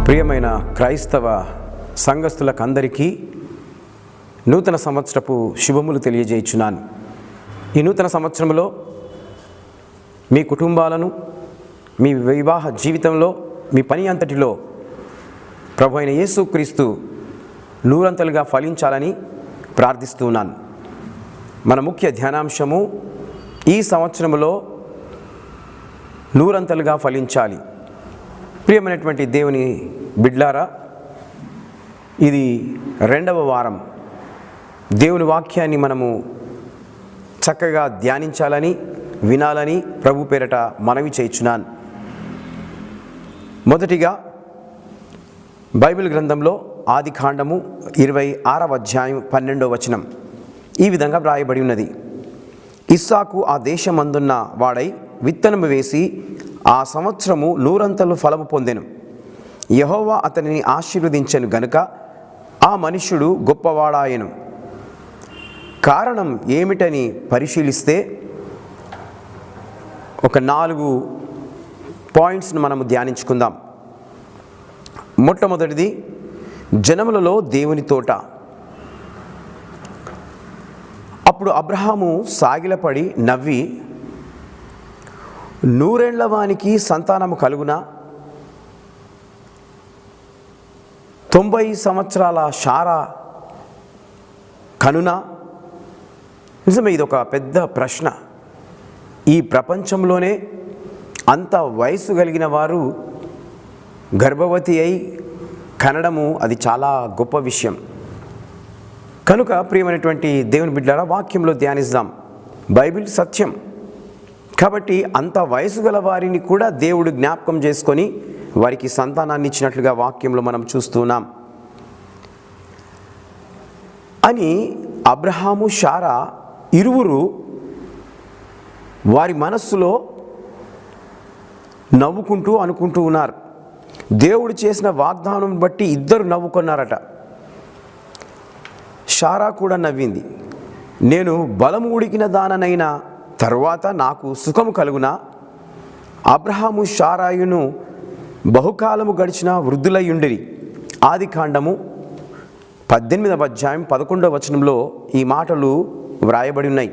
ప్రియమైన క్రైస్తవ సంఘస్థులకు అందరికీ నూతన సంవత్సరపు శుభములు తెలియజేయుచున్నాను. ఈ నూతన సంవత్సరంలో మీ కుటుంబాలను, మీ వివాహ జీవితంలో, మీ పని అంతటిలో ప్రభు అయిన యేసుక్రీస్తు నూరంతలుగా ఫలించాలని ప్రార్థిస్తున్నాను. మన ముఖ్య ధ్యానాంశము ఈ సంవత్సరంలో నూరంతలుగా ఫలించాలి. ప్రియమైనటువంటి దేవుని బిడ్లారా, ఇది 2వ వారం. దేవుని వాక్యాన్ని మనము చక్కగా ధ్యానించాలని, వినాలని ప్రభు పేరట మనవి చేయుచున్నాను. మొదటిగా బైబిల్ గ్రంథంలో ఆదికాండము 26వ అధ్యాయం 12వ వచనం ఈ విధంగా వ్రాయబడి ఉన్నది. ఇస్సాకు ఆ దేశమందున్న వాడై విత్తనము వేసి ఆ సంవత్సరము 100 ఫలము పొందెను. యెహోవా అతనిని ఆశీర్వదించెను గనుక ఆ మనుష్యుడు గొప్పవాడాయెను. కారణం ఏమిటని పరిశీలిస్తే ఒక 4 పాయింట్స్ను మనము ధ్యానించుకుందాం. మొట్టమొదటిది, జనములలో దేవుని తోట. అప్పుడు అబ్రహాము సాగిలపడి నవ్వి, 100 ఏళ్ల వానికి సంతానము కలుగునా? 90 సంవత్సరాల శారా కనునా? నిజమే, ఇది ఒక పెద్ద ప్రశ్న. ఈ ప్రపంచంలోనే అంత వయసు కలిగిన వారు గర్భవతి అయి కనడము అది చాలా గొప్ప విషయం. కనుక ప్రియమైనటువంటి దేవుని బిడ్డలారా, వాక్యంలో ధ్యానిద్దాం. బైబిల్ సత్యం కాబట్టి అంత వయసు గల వారిని కూడా దేవుడు జ్ఞాపకం చేసుకొని వారికి సంతానాన్ని ఇచ్చినట్లుగా వాక్యంలో మనం చూస్తున్నాం. అని అబ్రహాము, శారా ఇరువురు వారి మనస్సులో నవ్వుకుంటూ అనుకుంటూ ఉన్నారు. దేవుడు చేసిన వాగ్దానం బట్టి ఇద్దరు నవ్వుకున్నారట. శారా కూడా నవ్వింది. నేను బలము ఉడికిన దాననైనా తరువాత నాకు సుఖము కలుగునా? అబ్రహాము శారాయును బహుకాలము గడిచిన వృద్ధులయ్యుండిరి. ఆదికాండము 18వ అధ్యాయం 11వ వచనంలో ఈ మాటలు వ్రాయబడి ఉన్నాయి.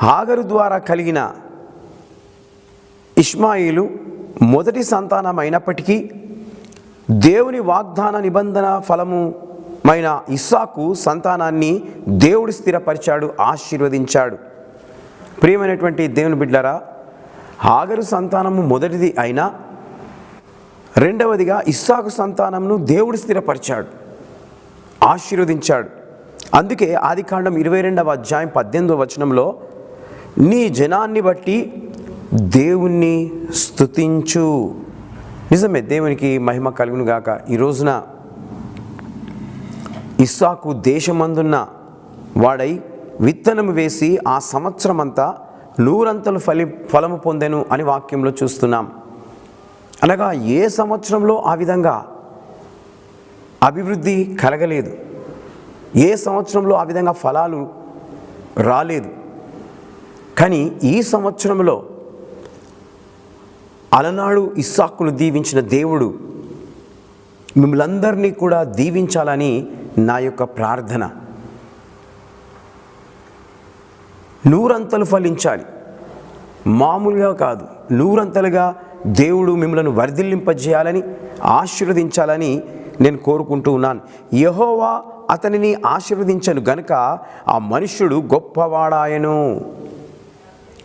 హాగరు ద్వారా కలిగిన ఇష్మాయిలు మొదటి సంతానం అయినప్పటికీ దేవుని వాగ్దాన నిబంధన ఫలముమైన ఇస్సాకు సంతానాన్ని దేవుడు స్థిరపరిచాడు, ఆశీర్వదించాడు. ప్రియమైనటువంటి దేవుని బిడ్డలారా, హాగరు సంతానము మొదటిది అయినా రెండవదిగా ఇస్సాకు సంతానంను దేవుడు స్థిరపరిచాడు, ఆశీర్వదించాడు. అందుకే ఆదికాండం 22వ అధ్యాయం 18వ వచనంలో నీ జనాన్ని బట్టి దేవుణ్ణి స్తుతించు. నిజమే, దేవునికి మహిమ కలుగును గాక. ఈ రోజున ఇస్సాకు దేశమందున్న వాడై విత్తనము వేసి ఆ సంవత్సరం అంతా 100 ఫలము పొందెను అని వాక్యంలో చూస్తున్నాం. అనగా ఏ సంవత్సరంలో ఆ విధంగా అభివృద్ధి కలగలేదు, ఏ సంవత్సరంలో ఆ విధంగా ఫలాలు రాలేదు. కానీ ఈ సంవత్సరంలో అలనాడు ఇస్సాకును దీవించిన దేవుడు మిమ్మల్ందరినీ కూడా దీవించాలని నా యొక్క ప్రార్థన. 100 ఫలించాలి, మామూలుగా కాదు. 100 దేవుడు మిమ్మల్ని వర్ధిల్లింపజేయాలని, ఆశీర్వదించాలని నేను కోరుకుంటూ ఉన్నాను. యెహోవా అతనిని ఆశీర్వదించను గనుక ఆ మనుష్యుడు గొప్పవాడాయను.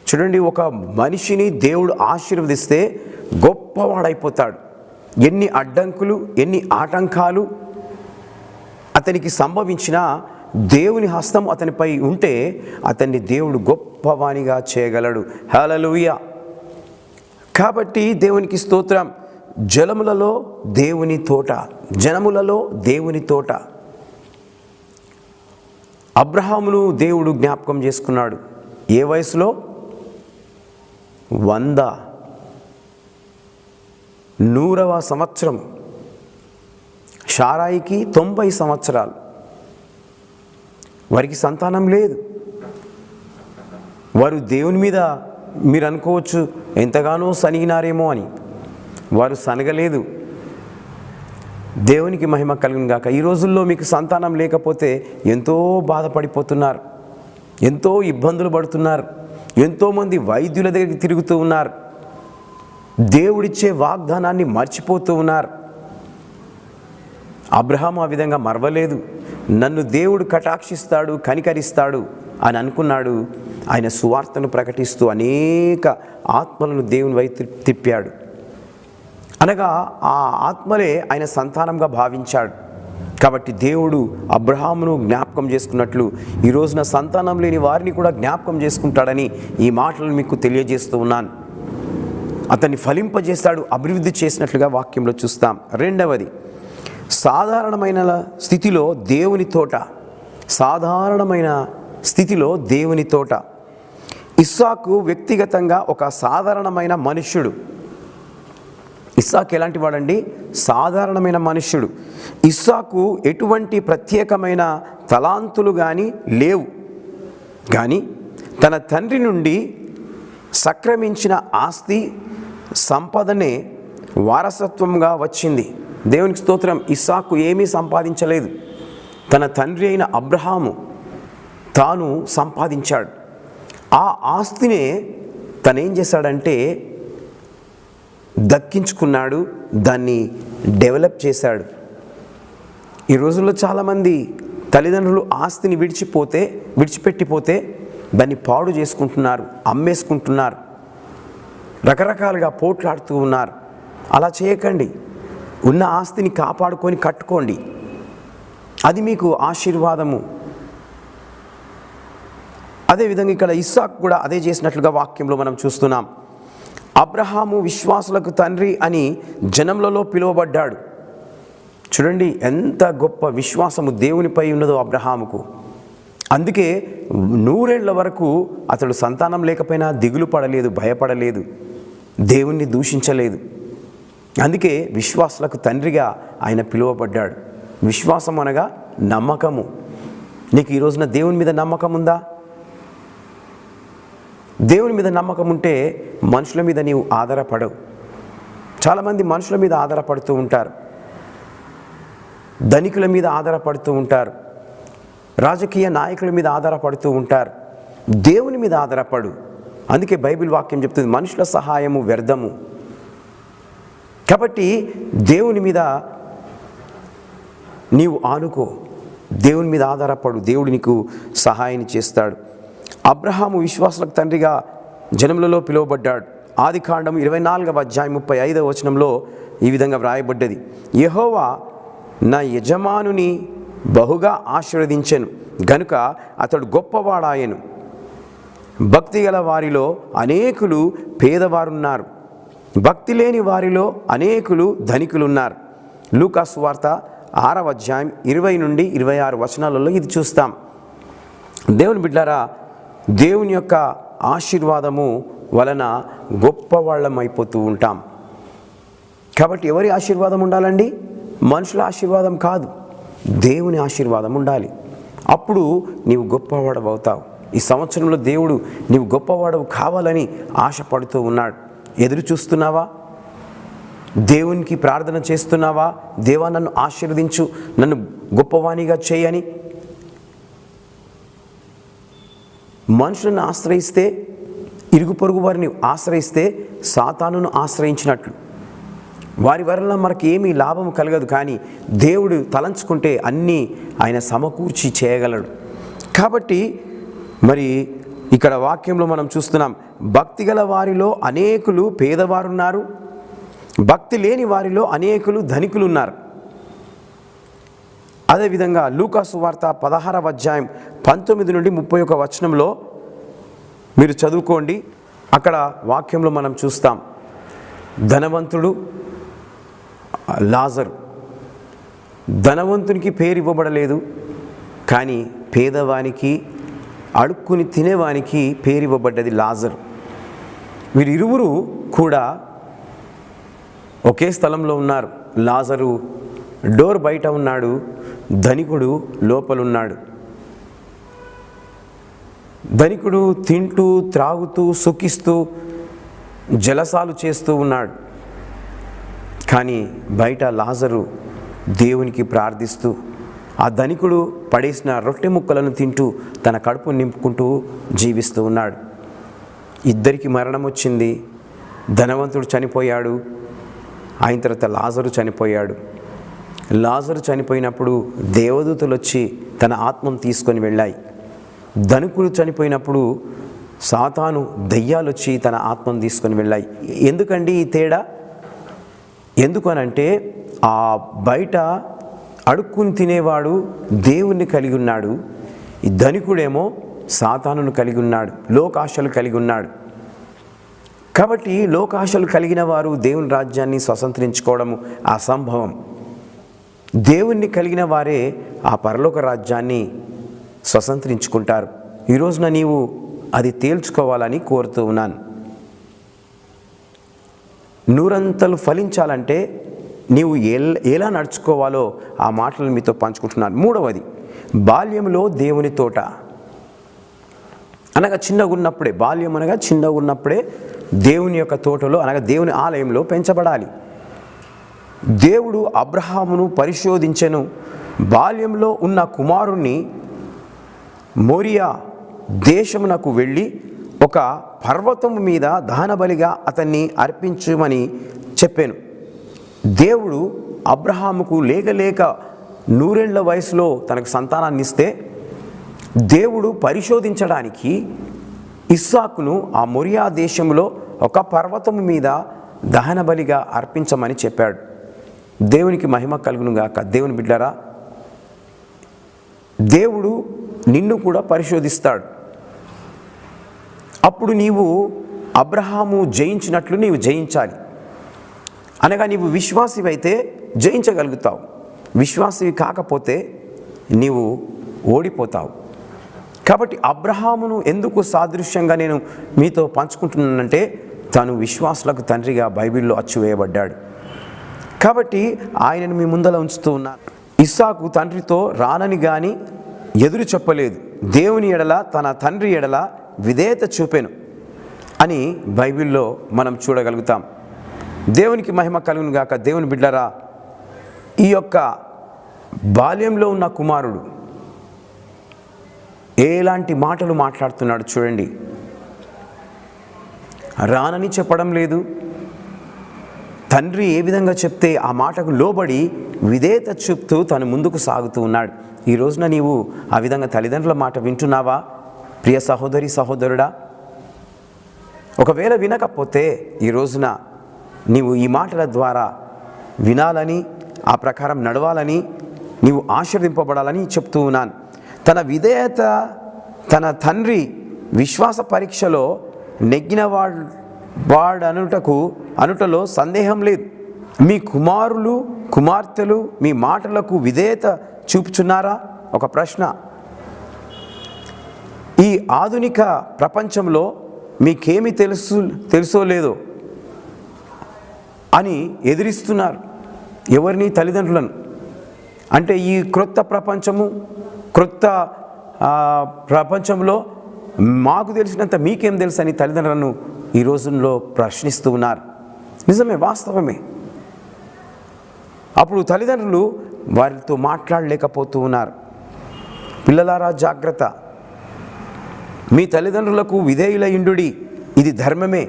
చూడండి, ఒక మనిషిని దేవుడు ఆశీర్వదిస్తే గొప్పవాడైపోతాడు. ఎన్ని అడ్డంకులు, ఎన్ని ఆటంకాలు అతనికి సంభవించినా దేవుని హస్తం అతనిపై ఉంటే అతన్ని దేవుడు గొప్పవానిగా చేయగలడు. హల్లెలూయా. కాబట్టి దేవునికి స్తోత్రం. జలములలో దేవుని తోట, జనములలో దేవుని తోట. అబ్రహామును దేవుడు జ్ఞాపకం చేసుకున్నాడు. ఏ వయసులో? 100వ సంవత్సరం. శారాయికి 90 సంవత్సరాలు. వారికి సంతానం లేదు. వారు దేవుని మీద మీరు అనుకోవచ్చు ఎంతగానో సనిగినారేమో అని. వారు సనగలేదు. దేవునికి మహిమ కలుగును గాక. ఈ రోజుల్లో మీకు సంతానం లేకపోతే ఎంతో బాధపడిపోతున్నారు, ఎంతో ఇబ్బందులు పడుతున్నారు, ఎంతోమంది వైద్యుల దగ్గరికి తిరుగుతూ ఉన్నారు, దేవుడిచ్చే వాగ్దానాన్ని మర్చిపోతూ ఉన్నారు. అబ్రహాము ఆ విధంగా మరవలేదు. నన్ను దేవుడు కటాక్షిస్తాడు, కనికరిస్తాడు అని అనుకున్నాడు. ఆయన సువార్తను ప్రకటిస్తూ అనేక ఆత్మలను దేవుని వైపు తిప్పాడు. అనగా ఆ ఆత్మలే ఆయన సంతానంగా భావించాడు. కాబట్టి దేవుడు అబ్రహామును జ్ఞాపకం చేసుకున్నట్లు ఈ రోజున సంతానం లేని వారిని కూడా జ్ఞాపకం చేసుకుంటాడని ఈ మాటలను మీకు తెలియజేస్తూ ఉన్నాను. అతన్ని ఫలింపజేస్తాడు, అభివృద్ధి చేసినట్లుగా వాక్యంలో చూస్తాం. రెండవది, సాధారణమైన స్థితిలో దేవుని తోట. సాధారణమైన స్థితిలో దేవుని తోట. ఇస్సాకు వ్యక్తిగతంగా ఒక సాధారణమైన మనుష్యుడు. ఇస్సాకు ఎలాంటి వాడండి? సాధారణమైన మనుష్యుడు. ఇస్సాకు ఎటువంటి ప్రత్యేకమైన తలాంతులు కానీ లేవు, కానీ తన తండ్రి నుండి సక్రమించిన ఆస్తి సంపదనే వారసత్వంగా వచ్చింది. దేవునికి స్తోత్రం. ఇస్సాకు ఏమీ సంపాదించలేదు, తన తండ్రి అయిన అబ్రహాము తాను సంపాదించాడు. ఆ ఆస్తినే తనేం చేశాడంటే దక్కించుకున్నాడు, దాన్ని డెవలప్ చేశాడు. ఈ రోజుల్లో చాలామంది తల్లిదండ్రులు ఆస్తిని విడిచిపెట్టిపోతే దాన్ని పాడు చేసుకుంటున్నారు, అమ్మేసుకుంటున్నారు, రకరకాలుగా పోట్లాడుతూ ఉన్నారు. అలా చేయకండి. ఉన్న ఆస్తిని కాపాడుకొని కట్టుకోండి, అది మీకు ఆశీర్వాదము. అదేవిధంగా ఇక్కడ ఇస్సాకు కూడా అదే చేసినట్లుగా వాక్యంలో మనం చూస్తున్నాం. అబ్రహాము విశ్వాసులకు తండ్రి అని జనములలో పిలువబడ్డాడు. చూడండి ఎంత గొప్ప విశ్వాసము దేవునిపై ఉన్నదో అబ్రహాముకు. అందుకే 100 ఏళ్ల వరకు అతడు సంతానం లేకపోయినా దిగులు పడలేదు, భయపడలేదు, దేవుణ్ణి దూషించలేదు. అందుకే విశ్వాసులకు తండ్రిగా ఆయన పిలువబడ్డాడు. విశ్వాసం అనగా నమ్మకము. నీకు ఈ రోజున దేవుని మీద నమ్మకం ఉందా? దేవుని మీద నమ్మకం ఉంటే మనుషుల మీద నీవు ఆధారపడవు. చాలామంది మనుషుల మీద ఆధారపడుతూ ఉంటారు, ధనికుల మీద ఆధారపడుతూ ఉంటారు, రాజకీయ నాయకుల మీద ఆధారపడుతూ ఉంటారు. దేవుని మీద ఆధారపడు. అందుకే బైబిల్ వాక్యం చెప్తుంది, మనుషుల సహాయము వ్యర్థము. కాబట్టి దేవుని మీద నీవు ఆనుకో, దేవుని మీద ఆధారపడు, దేవుడు నీకు సహాయం చేస్తాడు. అబ్రహాము విశ్వాసులకు తండ్రిగా జనములలో పిలువబడ్డాడు. ఆదికాండం 24వ అధ్యాయం 35వ వచనంలో ఈ విధంగా వ్రాయబడ్డది, యెహోవా నా యజమానుని బహుగా ఆశీర్వదించెను గనుక అతడు గొప్పవాడాయెను. భక్తి గల వారిలో అనేకులు పేదవారున్నారు, భక్తి లేని వారిలో అనేకులు ధనికులున్నారు. లూకా సువార్త 6వ అధ్యాయం 20 నుండి 26 వచనాలలో ఇది చూస్తాం. దేవుని బిడ్డలారా, దేవుని యొక్క ఆశీర్వాదము వలన గొప్పవాళ్ళం అయిపోతూ ఉంటాం. కాబట్టి ఎవరి ఆశీర్వాదం ఉండాలండి? మనుషుల ఆశీర్వాదం కాదు, దేవుని ఆశీర్వాదం ఉండాలి. అప్పుడు నీవు గొప్పవాడవు అవుతావు. ఈ సంవత్సరంలో దేవుడు నీవు గొప్పవాడవు కావాలని ఆశపడుతూ ఉన్నాడు. ఎదురు చూస్తున్నావా? దేవునికి ప్రార్థన చేస్తున్నావా? దేవా నన్ను ఆశీర్వదించు, నన్ను గొప్పవానిగా చేయని. మనుషులను ఆశ్రయిస్తే, ఇరుగు పొరుగు వారిని ఆశ్రయిస్తే సాతానును ఆశ్రయించినట్లు. వారి వల్ల మనకి ఏమీ లాభం కలగదు, కానీ దేవుడు తలంచుకుంటే అన్నీ ఆయన సమకూర్చి చేయగలడు. కాబట్టి మరి ఇక్కడ వాక్యంలో మనం చూస్తున్నాం, భక్తి గల వారిలో అనేకులు పేదవారున్నారు, భక్తి లేని వారిలో అనేకులు ధనికులు ఉన్నారు. అదేవిధంగా లూకా సువార్త 16వ అధ్యాయం 19 నుండి 31 వచనంలో మీరు చదువుకోండి. అక్కడ వాక్యంలో మనం చూస్తాం, ధనవంతుడు లాజరు. ధనవంతునికి పేరు ఇవ్వబడలేదు, కానీ పేదవానికి, అడుక్కుని తినేవానికి పేరు ఇవ్వబడ్డది లాజరు. వీరిరువురు కూడా ఒకే స్థలంలో ఉన్నారు. లాజరు డోర్ బయట ఉన్నాడు, ధనికుడు లోపలున్నాడు. ధనికుడు తింటూ త్రాగుతూ సుఖిస్తూ జలసాలు చేస్తూ ఉన్నాడు, కానీ బయట లాజరు దేవునికి ప్రార్థిస్తూ ఆ ధనికుడు పడేసిన రొట్టె ముక్కలను తింటూ తన కడుపు నింపుకుంటూ జీవిస్తూ ఉన్నాడు. ఇద్దరికి మరణం వచ్చింది. ధనవంతుడు చనిపోయాడు, ఆయన తర్వాత లాజరు చనిపోయాడు. లాజరు చనిపోయినప్పుడు దేవదూతలు వచ్చి తన ఆత్మను తీసుకొని వెళ్ళాయి. ధనికుడు చనిపోయినప్పుడు సాతాను దయ్యాలు వచ్చి తన ఆత్మను తీసుకొని వెళ్ళాయి. ఎందుకండి ఈ తేడా? ఎందుకనంటే ఆ బయట అడుక్కుని తినేవాడు దేవుణ్ణి కలిగి ఉన్నాడు, ఈ ధనికుడేమో సాతానును కలిగి ఉన్నాడు, లోకాశలు కలిగి ఉన్నాడు. కాబట్టి లోకాశలు కలిగిన వారు దేవుని రాజ్యాన్ని స్వతంత్రించుకోవడము అసంభవం. దేవుణ్ణి కలిగిన వారే ఆ పరలోక రాజ్యాన్ని స్వతంత్రించుకుంటారు. ఈ రోజున నీవు అది తేల్చుకోవాలని కోరుతూ ఉన్నాను. నూరంతలు ఫలించాలంటే నీవు ఎలా నడుచుకోవాలో ఆ మాటలను మీతో పంచుకుంటున్నాను. మూడవది, బాల్యంలో దేవుని తోట అనగా చిన్నగా ఉన్నప్పుడే, బాల్యం అనగా చిన్నగా ఉన్నప్పుడే దేవుని యొక్క తోటలో అనగా దేవుని ఆలయంలో పెంచబడాలి. దేవుడు అబ్రహామును పరిశోధించెను. బాల్యంలో ఉన్న కుమారుణ్ణి మోరియా దేశమునకు వెళ్ళి ఒక పర్వతం మీద దహనబలిగా అతన్ని అర్పించమని చెప్పాను. దేవుడు అబ్రహాముకు లేక 100 ఏళ్ల వయసులో తనకు సంతానాన్ని ఇస్తే దేవుడు పరిశోధించడానికి ఇస్సాకును ఆ మోరియా దేశంలో ఒక పర్వతం మీద దహనబలిగా అర్పించమని చెప్పాడు. దేవునికి మహిమ కలుగును గాక. దేవుని బిడ్డలారా, దేవుడు నిన్ను కూడా పరిశోధిస్తాడు. అప్పుడు నీవు అబ్రహాము జయించినట్లు నీవు జయించాలి. అనగా నీవు విశ్వాసివైతే జయించగలుగుతావు, విశ్వాసివి కాకపోతే నీవు ఓడిపోతావు. కాబట్టి అబ్రహామును ఎందుకు సాదృశ్యంగా నేను మీతో పంచుకుంటున్నానంటే తను విశ్వాసులకు తండ్రిగా బైబిల్లో అచ్చువేయబడ్డాడు. కాబట్టి ఆయనను మీ ముందర ఉంచుతూ ఉన్నాను. ఇస్సాకు తండ్రితో రానని కానీ ఎదురు చెప్పలేదు. దేవుని ఎడల తన తండ్రి ఎడల విధేయత చూపెను అని బైబిల్లో మనం చూడగలుగుతాం. దేవునికి మహిమ కలుగును గాక. దేవుని బిడ్డలారా, ఈ యొక్క బాల్యంలో ఉన్న కుమారుడు ఎలాంటి మాటలు మాట్లాడుతున్నాడు చూడండి. రానని చెప్పడం లేదు. తండ్రి ఏ విధంగా చెప్తే ఆ మాటకు లోబడి విధేయత చూపుతూ తను ముందుకు సాగుతూ ఉన్నాడు. ఈ రోజున నీవు ఆ విధంగా తల్లిదండ్రుల మాట వింటున్నావా ప్రియ సహోదరి సహోదరుడా? ఒకవేళ వినకపోతే ఈ రోజున నీవు ఈ మాటల ద్వారా వినాలని, ఆ ప్రకారం నడవాలని, నీవు ఆశీర్వదింపబడాలని చెప్తూ ఉన్నాను. తన విధేయత తన తండ్రి విశ్వాస పరీక్షలో నెగ్గిన అనుటలో సందేహం లేదు. మీ కుమారులు కుమార్తెలు మీ మాటలకు విధేయత చూపుచున్నారా? ఒక ప్రశ్న. ఈ ఆధునిక ప్రపంచంలో మీకేమి తెలుసో లేదో అని ఎదిరిస్తున్నారు ఎవరిని? తల్లిదండ్రులను. అంటే ఈ క్రొత్త ప్రపంచంలో మాకు తెలిసినంత మీకేం తెలుసు అని తల్లిదండ్రులను ఈ రోజుల్లో ప్రశ్నిస్తూ ఉన్నారు. నిజమే, వాస్తవమే. అప్పుడు తల్లిదండ్రులు వారితో మాట్లాడలేకపోతూ ఉన్నారు. పిల్లలారా జాగ్రత్త, మీ తల్లిదండ్రులకు విధేయులయుండుడి, ఇది ధర్మమే.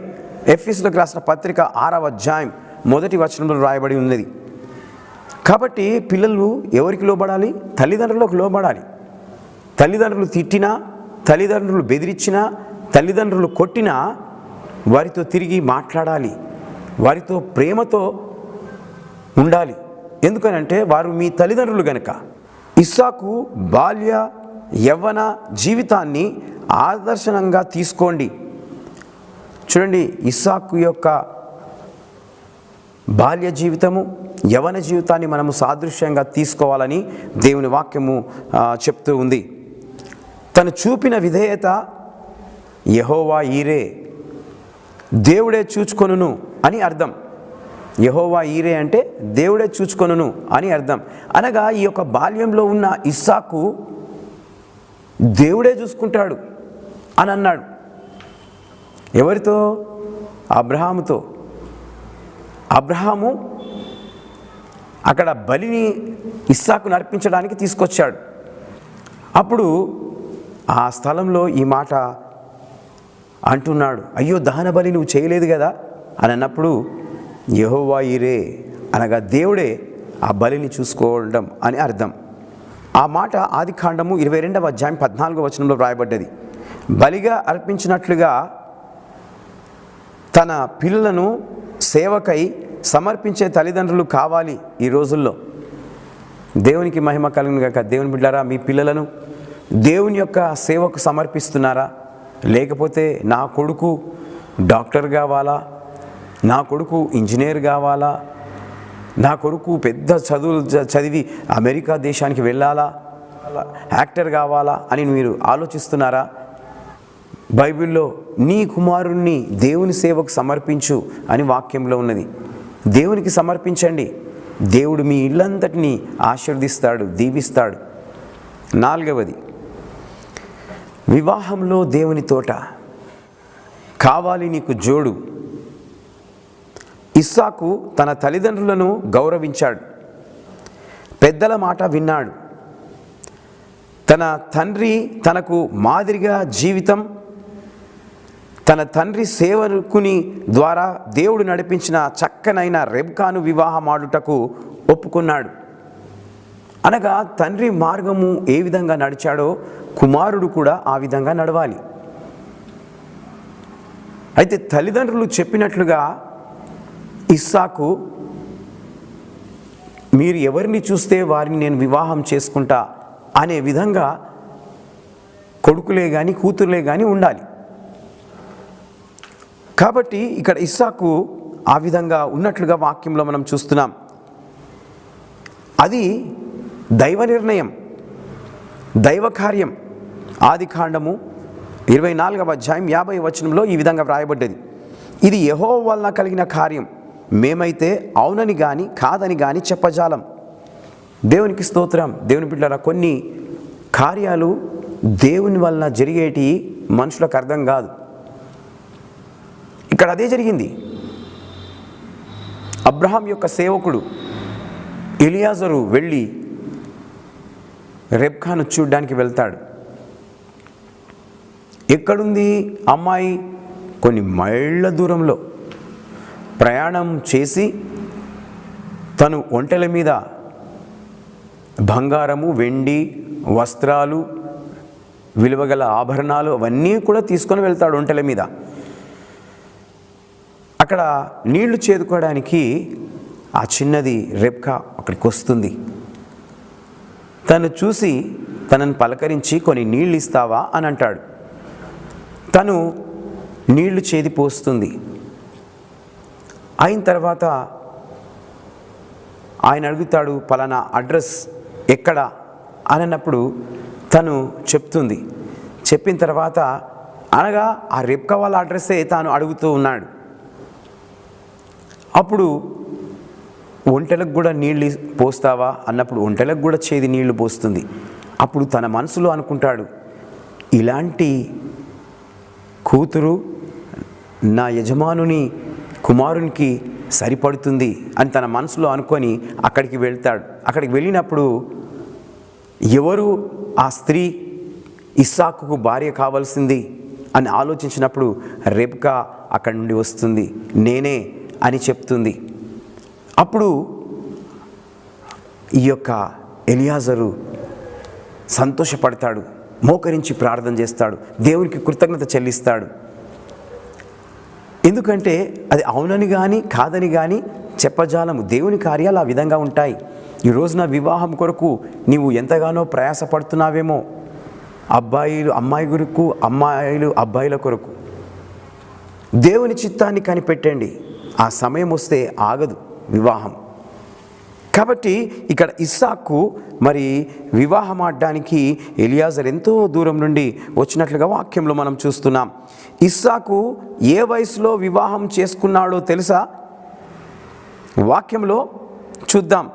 ఎఫెసీయులకు రాసిన పత్రిక 6వ అధ్యాయం 1వ వచనంలో రాయబడి ఉన్నది. కాబట్టి పిల్లలు ఎవరికి లోబడాలి? తల్లిదండ్రులకు లోబడాలి. తల్లిదండ్రులు తిట్టినా, తల్లిదండ్రులు బెదిరించినా, తల్లిదండ్రులు కొట్టినా వారితో తిరిగి మాట్లాడాలి, వారితో ప్రేమతో ఉండాలి. ఎందుకనంటే వారు మీ తల్లిదండ్రులు గనుక. ఇస్సాకు బాల్య యవ్వన జీవితాన్ని ఆదర్శనంగా తీసుకోండి. చూడండి, ఇస్సాకు యొక్క బాల్య జీవితము, యవ్వన జీవితాన్ని మనము సాదృశ్యంగా తీసుకోవాలని దేవుని వాక్యము చెప్తూ ఉంది. తను చూపిన విధేయత యెహోవా ఈరే, దేవుడే చూచుకొనును అని అర్థం. యెహోవా ఈరే అంటే దేవుడే చూచుకొనును అని అర్థం. అనగా ఈ యొక్క బాల్యంలో ఉన్న ఇస్సాకు దేవుడే చూసుకుంటాడు అని అన్నాడు. ఎవరితో? అబ్రహాముతో. అబ్రహాము అక్కడ బలిని ఇస్సాకును అర్పించడానికి తీసుకొచ్చాడు. అప్పుడు ఆ స్థలంలో ఈ మాట అంటున్నాడు, అయ్యో దహన బలి నువ్వు చేయలేదు కదా అని అన్నప్పుడు యెహోవా ఈరే అనగా దేవుడే ఆ బలిని చూసుకోవడం అని అర్థం. ఆ మాట ఆదికాండము 22వ అధ్యాయం 14వ వచనంలో వ్రాయబడ్డది. బలిగా అర్పించినట్లుగా తన పిల్లలను సేవకై సమర్పించే తల్లిదండ్రులు కావాలి ఈ రోజుల్లో. దేవునికి మహిమ కలుగును గాక. దేవుని బిడ్డలారా, మీ పిల్లలను దేవుని యొక్క సేవకు సమర్పిస్తున్నారా? లేకపోతే నా కొడుకు డాక్టర్ కావాలా, నా కొడుకు ఇంజనీర్ కావాలా, నా కొడుకు పెద్ద చదువులు చదివి అమెరికా దేశానికి వెళ్ళాలా, యాక్టర్ కావాలా అని మీరు ఆలోచిస్తున్నారా? బైబిల్లో నీ కుమారుణ్ణి దేవుని సేవకు సమర్పించు అని వాక్యంలో ఉన్నది. దేవునికి సమర్పించండి, దేవుడు మీ ఇల్లంతటినీ ఆశీర్వదిస్తాడు, దీవిస్తాడు. 4వది, వివాహంలో దేవుని తోట కావాలి నీకు జోడు. ఇస్సాకు తన తల్లిదండ్రులను గౌరవించాడు, పెద్దల మాట విన్నాడు. తన తండ్రి తనకు మాదిరిగా జీవితం, తన తండ్రి సేవకుని ద్వారా దేవుడు నడిపించిన చక్కనైన రెబ్కాను వివాహమాడుటకు ఒప్పుకున్నాడు. అనగా తండ్రి మార్గము ఏ విధంగా నడిచాడో కుమారుడు కూడా ఆ విధంగా నడవాలి. అయితే తల్లిదండ్రులు చెప్పినట్లుగా ఇస్సాకు, మీరు ఎవరిని చూస్తే వారిని నేను వివాహం చేసుకుంటా అనే విధంగా కొడుకులే కానీ కూతురులే కానీ ఉండాలి. కాబట్టి ఇక్కడ ఇస్సాకు ఆ విధంగా ఉన్నట్లుగా వాక్యంలో మనం చూస్తున్నాం. అది దైవ నిర్ణయం, దైవ కార్యం. ఆదికాండము 24వ అధ్యాయం 50వ వచనంలో ఈ విధంగా వ్రాయబడ్డది, ఇది యెహోవా వలన కలిగిన కార్యం, మేమైతే అవునని కానీ కాదని కానీ చెప్పజాలం. దేవునికి స్తోత్రం. దేవుని బిడ్డలారా, కొన్ని కార్యాలు దేవుని వలన జరిగేటి మనుషులకు అర్థం కాదు. ఇక్కడ అదే జరిగింది. అబ్రహాం యొక్క సేవకుడు ఎలియాజరు వెళ్ళి రెబ్కాను చూడ్డానికి వెళ్తాడు. ఎక్కడుంది అమ్మాయి? కొన్ని మైళ్ళ దూరంలో ప్రయాణం చేసి తను ఒంటెల మీద బంగారము, వెండి, వస్త్రాలు, విలువగల ఆభరణాలు అవన్నీ కూడా తీసుకొని వెళ్తాడు ఒంటెల మీద. అక్కడ నీళ్లు చేదుకోవడానికి ఆ చిన్నది రెబ్కా అక్కడికి వస్తుంది. తను చూసి తనను పలకరించి కొన్ని నీళ్ళు ఇస్తావా అని అంటాడు. తను నీళ్లు చేది పోస్తుంది. అయిన తర్వాత ఆయన అడుగుతాడు, పలానా అడ్రస్ ఎక్కడ అని అన్నప్పుడు తను చెప్తుంది. చెప్పిన తర్వాత అనగా ఆ రెబ్కా వాళ్ళ అడ్రస్సే తాను అడుగుతూ ఉన్నాడు. అప్పుడు ఒంటెలకు కూడా నీళ్ళు పోస్తావా అన్నప్పుడు ఒంటెలకు కూడా చేది నీళ్లు పోస్తుంది. అప్పుడు తన మనసులో అనుకుంటాడు, ఇలాంటి కూతురు నా యజమానుని కుమారునికి సరిపడుతుంది అని తన మనసులో అనుకొని అక్కడికి వెళ్తాడు. అక్కడికి వెళ్ళినప్పుడు ఎవరు ఆ స్త్రీ ఇస్సాకుకు భార్య కావాల్సింది అని ఆలోచించినప్పుడు రెబ్కా అక్కడి నుండి వస్తుంది. నేనే అని చెప్తుంది. అప్పుడు ఈ యొక్క ఎలియాజరు సంతోషపడతాడు, మోకరించి ప్రార్థన చేస్తాడు, దేవునికి కృతజ్ఞత చెల్లిస్తాడు. ఎందుకంటే అది అవునని కానీ కాదని కానీ చెప్పజాలము. దేవుని కార్యాలు ఆ విధంగా ఉంటాయి. ఈ రోజున వివాహం కొరకు నీవు ఎంతగానో ప్రయాసపడుతున్నావేమో, అమ్మాయి కొరకు, అమ్మాయిలు అబ్బాయిల కొరకు. దేవుని చిత్తాన్ని కనిపెట్టండి, ఆ సమయం వస్తే ఆగదు వివాహం. కాబట్టి ఇక్కడ ఇస్సాకు మరి వివాహం ఆడడానికి ఎలియాజర్ ఎంతో దూరం నుండి వచ్చినట్లుగా వాక్యంలో మనం చూస్తున్నాం. ఇస్సాకు ఏ వయసులో వివాహం చేసుకున్నాడో తెలుసా? వాక్యంలో చూద్దాం.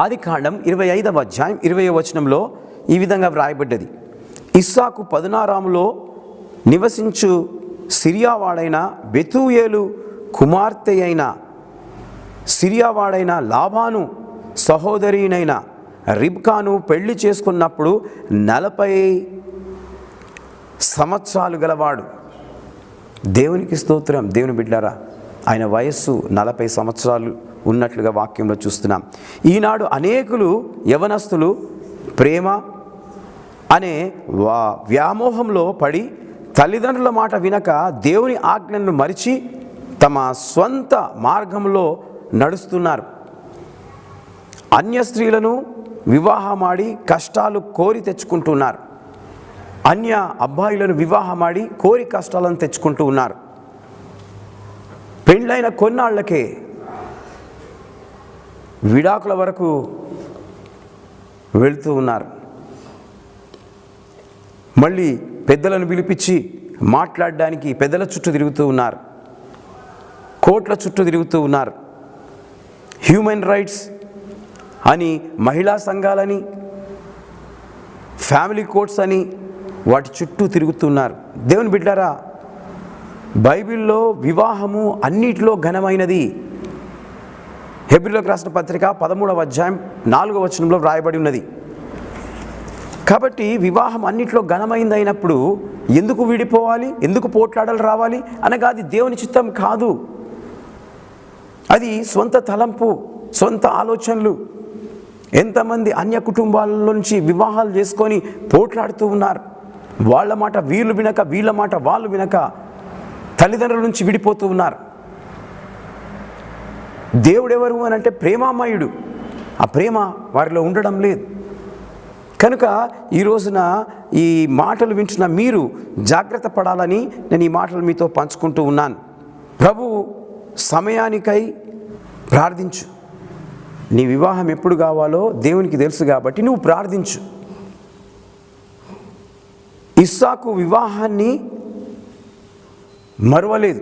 ఆదికాండం 25వ అధ్యాయం 20వ వచనంలో ఈ విధంగా వ్రాయబడ్డది, ఇస్సాకు పదునారాములో నివసించు సిరియావాడైన బెతూయేలు కుమార్తె అయిన సిరియావాడైన లాబాను సహోదరినైన రిబ్కాను పెళ్లి చేసుకున్నప్పుడు 40 సంవత్సరాలు గలవాడు. దేవునికి స్తోత్రం. దేవుని బిడ్డారా, ఆయన వయస్సు 40 సంవత్సరాలు ఉన్నట్లుగా వాక్యంలో చూస్తున్నాం. ఈనాడు అనేకులు యవనస్తులు ప్రేమ అనే వ్యామోహంలో పడి తల్లిదండ్రుల మాట వినక దేవుని ఆజ్ఞలను మరిచి తమ స్వంత మార్గంలో నడుస్తున్నారు. అన్య స్త్రీలను వివాహమాడి కష్టాలు కోరి తెచ్చుకుంటున్నారు. అన్య అబ్బాయిలను వివాహమాడి కోరి కష్టాలను తెచ్చుకుంటూ ఉన్నారు. పెళ్ళైన కొన్నాళ్లకే విడాకుల వరకు వెళుతూ ఉన్నారు. మళ్ళీ పెద్దలను పిలిపించి మాట్లాడడానికి పెద్దల చుట్టూ తిరుగుతూ ఉన్నారు. కోర్టుల చుట్టూ తిరుగుతూ ఉన్నారు. హ్యూమన్ రైట్స్ అని, మహిళా సంఘాలని, ఫ్యామిలీ కోర్ట్స్ అని వాటి చుట్టూ తిరుగుతున్నారు. దేవుని బిడ్డారా, బైబిల్లో వివాహము అన్నిటిలో ఘనమైనది. హెబ్రీయులకు రాసిన పత్రిక 13వ అధ్యాయం 4వ వచనంలో వ్రాయబడి ఉన్నది. కాబట్టి వివాహం అన్నిట్లో ఘనమైంది అయినప్పుడు ఎందుకు విడిపోవాలి, ఎందుకు పోట్లాడలు రావాలి అనగా అది దేవుని చిత్తం కాదు. అది సొంత తలంపు, సొంత ఆలోచనలు. ఎంతమంది అన్య కుటుంబాల నుంచి వివాహాలు చేసుకొని పోట్లాడుతూ ఉన్నారు. వాళ్ళ మాట వీళ్ళు వినక, వీళ్ళ మాట వాళ్ళు వినక తల్లిదండ్రుల నుంచి విడిపోతూ ఉన్నారు. దేవుడెవరు అని అంటే ప్రేమామయుడు. ఆ ప్రేమ వారిలో ఉండడం లేదు. కనుక ఈ రోజున ఈ మాటలు వింటున్న మీరు జాగ్రత్త పడాలని నేను ఈ మాటలు మీతో పంచుకుంటూ ఉన్నాను. ప్రభు సమయానికై ప్రార్థించు. నీ వివాహం ఎప్పుడు కావాలో దేవునికి తెలుసు కాబట్టి నువ్వు ప్రార్థించు. ఇస్సాకు వివాహాన్ని మరవలేదు.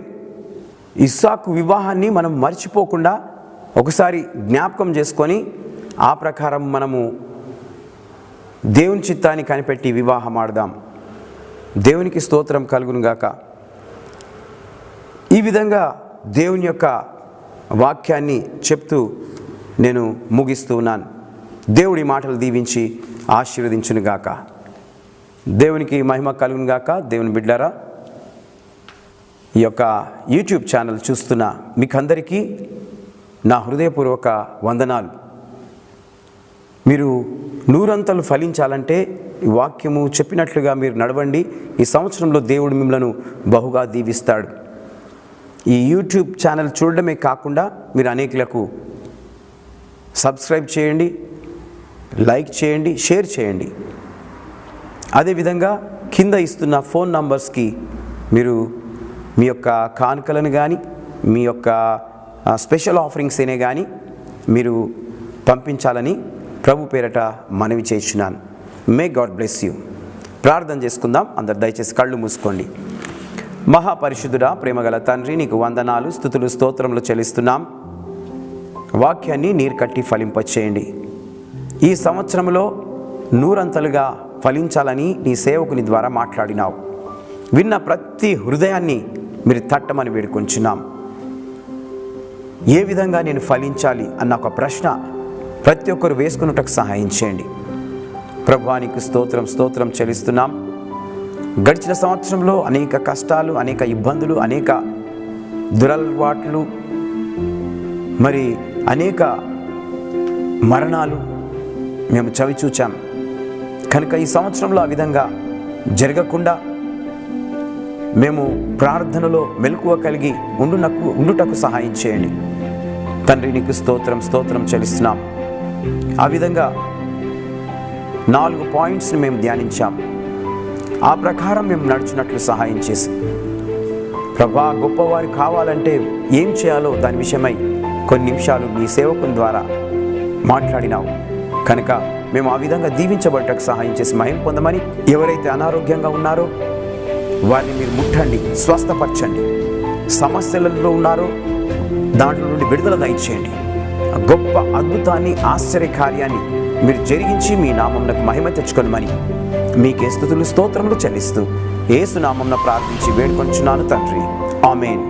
ఇస్సాకు వివాహాన్ని మనం మర్చిపోకుండా ఒకసారి జ్ఞాపకం చేసుకొని ఆ ప్రకారం మనము దేవుని చిత్తాన్ని కనిపెట్టి వివాహం ఆడదాం. దేవునికి స్తోత్రం కలుగును గాక. ఈ విధంగా దేవుని యొక్క వాక్యాన్ని చెప్తూ నేను ముగిస్తూ ఉన్నాను. దేవుడి మాటలు దీవించి ఆశీర్వదించును గాక. దేవునికి మహిమ కలుగును గాక. దేవుని బిడ్డారా, ఈ యొక్క యూట్యూబ్ ఛానల్ చూస్తున్న మీకందరికీ నా హృదయపూర్వక వందనాలు. మీరు 100 ఫలించాలంటే ఈ వాక్యము చెప్పినట్లుగా మీరు నడవండి. ఈ సంవత్సరంలో దేవుడు మిమ్మలను బహుగా దీవిస్తాడు. ఈ యూట్యూబ్ ఛానల్ చూడడమే కాకుండా మీరు అనేకులకు సబ్స్క్రైబ్ చేయండి, లైక్ చేయండి, షేర్ చేయండి. అదేవిధంగా కింద ఇస్తున్న ఫోన్ నంబర్స్కి మీరు మీ యొక్క కానుకలను కానీ, మీ యొక్క స్పెషల్ ఆఫరింగ్స్ అయినా కానీ మీరు పంపించాలని ప్రభు పేరట మనవి చేస్తున్నాను. May God bless you. ప్రార్థన చేసుకుందాం. అందరు దయచేసి కళ్ళు మూసుకోండి. మహాపరిశుద్ధుడా, ప్రేమగల తండ్రి, నీకు వందనాలు, స్తుతులు, స్తోత్రములు చెల్లిస్తున్నాం. వాక్యాన్ని నీరు కట్టి ఫలింపచేయండి. ఈ సంవత్సరంలో 100 ఫలించాలని నీ సేవకుని ద్వారా మాట్లాడినావు. విన్న ప్రతి హృదయాన్ని మీరు తట్టమని వేడుకొంచున్నాం. ఏ విధంగా నేను ఫలించాలి అన్న ఒక ప్రశ్న ప్రతి ఒక్కరు వేసుకున్నట్టుకు సహాయం చేయండి. ప్రభువానికి స్తోత్రం చెల్లిస్తున్నాం. గడిచిన సంవత్సరంలో అనేక కష్టాలు, అనేక ఇబ్బందులు, అనేక దురలవాట్లు, మరి అనేక మరణాలు మేము చవిచూచాం. కనుక ఈ సంవత్సరంలో ఆ విధంగా జరగకుండా మేము ప్రార్థనలో మెలకువ కలిగి ఉండుటకు సహాయం చేయండి. తండ్రి, నీకు స్తోత్రం చెల్లిస్తున్నాం. ఆ విధంగా 4 పాయింట్స్ని మేము ధ్యానించాం. ఆ ప్రకారం మేము నడుచున్నట్లు సహాయం చేసి, ప్రభా, గొప్పవారు కావాలంటే ఏం చేయాలో దాని విషయమై కొన్ని నిమిషాలు నీ సేవకుని ద్వారా మాట్లాడినావు. కనుక మేము ఆ విధంగా దీవించబడటకు సహాయం చేసి మహిమ పొందమని, ఎవరైతే అనారోగ్యంగా ఉన్నారో వారిని మీరు ముట్టండి, స్వస్థపరచండి. సమస్యలలో ఉన్నారో దాంట్లో నుండి విడుదల దయచేయండి. గొప్ప అద్భుతాన్ని, ఆశ్చర్యకార్యాన్ని మీరు జరిగించి మీ నామమునకు మహిమ తెచ్చుకొనమని మీకే స్తుతులు, స్తోత్రములు చెల్లిస్తూ యేసు నామమున ప్రార్థించి వేడుకొంచున్నాను తండ్రి. ఆమేన్.